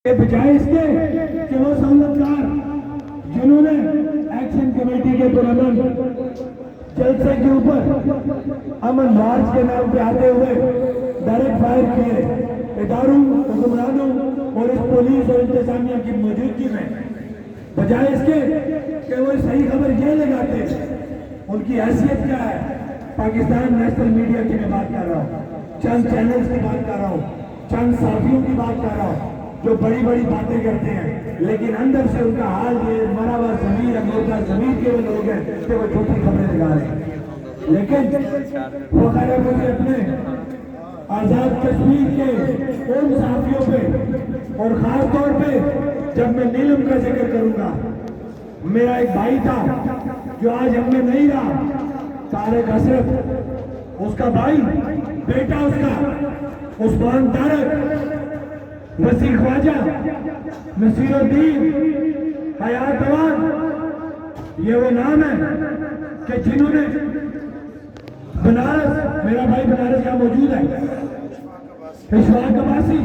बजाय इसके कि वो सहूलतकार जिन्होंने एक्शन कमेटी के पुरअमन जलसे के ऊपर अमन मार्च के नाम पे आते हुए डायरेक्ट फायर किए इदारों हुक्मरानों और इस पुलिस और इंतजामिया की मौजूदगी में, बजाय इसके कि वो सही खबर ये लगाते, उनकी हैसियत क्या है। पाकिस्तान नेशनल मीडिया की मैं बात कर रहा हूँ, चंद चैनल्स की बात कर रहा हूँ, चंद साथियों की बात कर रहा हूँ जो बड़ी बड़ी बातें करते हैं, लेकिन अंदर से उनका हाल ये मरा हुआ जमीर अमोदा जमीर के वो लोग हैं कि वो झूठी खबरें लगा रहे हैं। लेकिन वो कह रहे मुझे अपने आजाद कश्मीर के उन साथियों पे और खास तौर पे जब मैं नीलम का जिक्र करूंगा, मेरा एक भाई था जो आज हमें नहीं रहा, तारक हसरत, उसका भाई बेटा उसका उस्मान तारक, वसीर ख्वाजा, नसीरुद्दीन, हयात अवान, ये वो नाम है कि जिन्होंने बनारस, मेरा भाई बनारस यहाँ मौजूद है, इशफाक अब्बासी,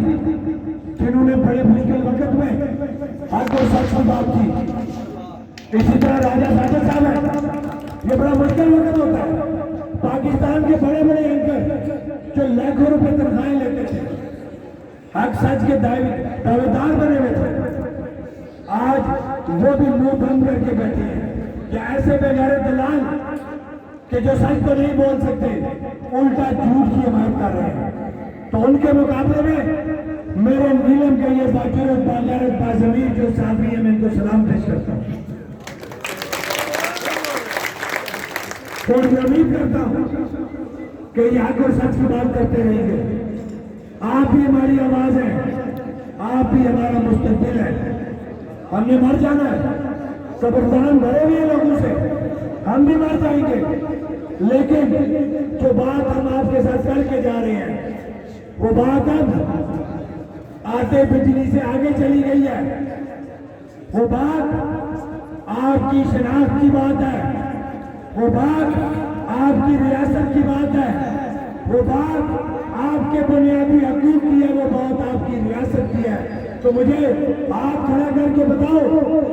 जिन्होंने बड़े मुश्किल वक्त में हक और सच की बात की। इसी तरह राजा साजिद साहब है, ये बड़ा मुश्किल वक्त होता है। पाकिस्तान के बड़े बड़े एंकर जो लाखों रुपए तनख्वाहें लेते थे, हक सच के दावेदार बने हुए थे, आज वो भी मुंह बंद करके बैठे हैं। या ऐसे बेगारे दलाल कि जो सच तो नहीं बोल सकते, उल्टा झूठ की हिमायत कर रहे हैं, तो उनके मुकाबले में मेरे नीलम के ये बाजुरत बाजारत बाजमीर जो साथी है, मैं इनको सलाम पेश करता हूँ और उम्मीद करता हूँ कि ये हक और सच की बात करते रहेंगे। आप ही हमारी आवाज है, आप ही हमारा मुस्तकबिल है। हमने मर जाना है, कब्रिस्तान भरे हुए लोगों से, हम भी मर जाएंगे, लेकिन जो बात हम आपके साथ करके जा रहे हैं वो बात अब आते बिजली से आगे चली गई है। वो बात आपकी शनाख्त की बात है, वो बात आपकी रियासत की बात है, वो बात आपके बुनियादी हकूक की है, वो बात आपकी रियासत की है। तो मुझे आप खड़ा करके बताओ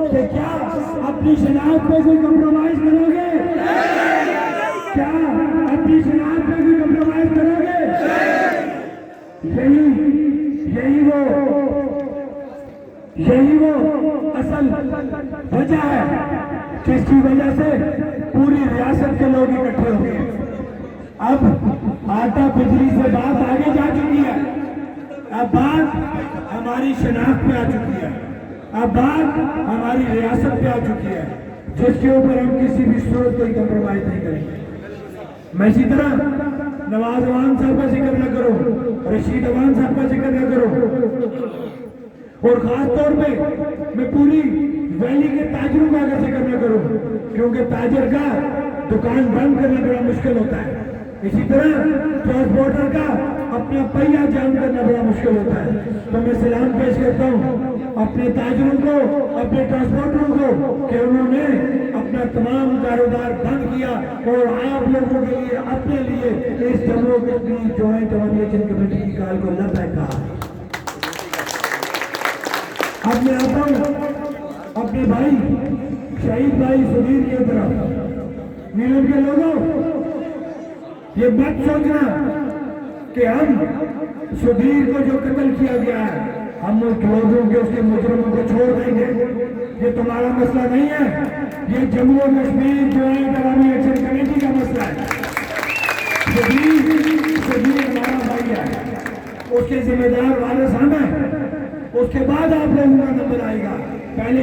कि क्या अपनी शनाख्त पे कोई कम्प्रोमाइज करोगे? क्या अपनी शनाख्त पे कोई कम्प्रोमाइज करोगे? यही वो असल वजह है जिसकी वजह से पूरी रियासत के लोग इकट्ठे हो गए। अब आटा बिजली से बात आगे जा चुकी है, अब बात हमारी शनाख्त पे आ चुकी है, अब बात हमारी रियासत पे आ चुकी है, जिसके ऊपर हम किसी भी सूरत कोई कम्प्रोमाइज नहीं करेंगे। मैं इसी तरह नवाज अवान साहब का जिक्र न करूं, रशीद अवान साहब का जिक्र न करूं, और खास तौर पे मैं पूरी वैली के ताजरों का अगर जिक्र न करूं, क्योंकि ताजर का दुकान बंद करना बड़ा मुश्किल होता है। इसी तरह ट्रांसपोर्टर का अपना पहिया जाम करना बड़ा मुश्किल होता है। तो मैं सलाम पेश करता हूँ अपने ताजरों को, अपने ट्रांसपोर्टरों को कि उन्होंने अपना तमाम कारोबार बंद किया और आप लोगों के लिए, अपने लिए इस Jammu Kashmir joint operation committee की काल को लग रखा। अब मैं आता हूँ अपने भाई शहीद भाई सुधीर की तरफ। नीलम के लोगों, ये मत सोचना कि हम सुधीर को जो कत्ल किया गया है, हम उस लोगों के, उसके मुजरिमों को छोड़ देंगे। ये तुम्हारा मसला नहीं है, ये जम्मू और कश्मीर ज्वाइंट अवामी एक्शन कमेटी का मसला है। सुधीर हमारा भाई है, उसके जिम्मेदार वारिस हम हैं, उसके बाद आप लोगों का नंबर आएगा। पहले